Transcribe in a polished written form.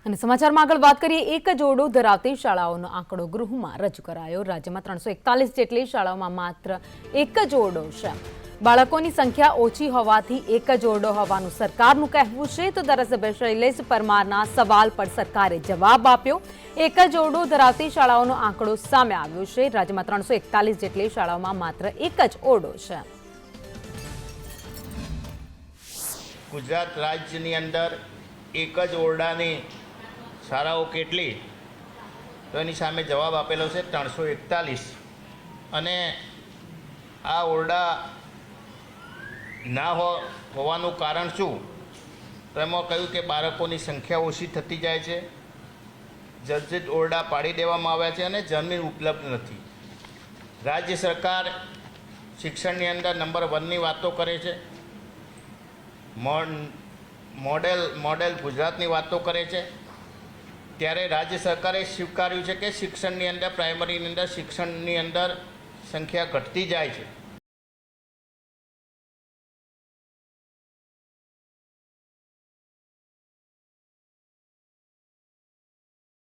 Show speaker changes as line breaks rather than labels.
અને સમાચારમાં આગળ વાત કરીએ, એક જ ઓરડો ધરાવતી શાળાઓનો આંકડો ગૃહમાં રજૂ કરાયો। રાજ્યમાં 341 જેટલી શાળાઓમાં માત્ર એક જ ઓરડો છે। બાળકોની સંખ્યા ઓછી હોવાથી એક જ ઓરડો હોવાનું સરકારનું કહેવું છે। તો ધારાસભ્ય શૈલેષ પરમારના સવાલ પર સરકારે જવાબ આપ્યો। એક જ ઓરડો ધરાવતી શાળાઓનો આંકડો સામે આવ્યો છે। રાજ્યમાં 341 જેટલી શાળાઓમાં માત્ર એક જ ઓરડો છે।
ગુજરાત રાજ્યની અંદર એક જ ઓરડાની શાળાઓ કેટલી, તો એની સામે જવાબ આપેલો છે 341। અને આ ઓરડા ના હોવાનું કારણ શું, તો એમાં કહ્યું કે બાળકોની સંખ્યા ઓછી થતી જાય છે, જર્જરિત ઓરડા પાડી દેવામાં આવ્યા છે અને જમીન ઉપલબ્ધ નથી। રાજ્ય સરકાર શિક્ષણની અંદર નંબર 1ની વાતો કરે છે, મોડેલ ગુજરાતની વાતો કરે છે, ત્યારે રાજ્ય સરકારે સ્વીકાર્યું છે કે શિક્ષણની અંદર પ્રાઇમરીની અંદર શિક્ષણની અંદર સંખ્યા ઘટતી જાય છે।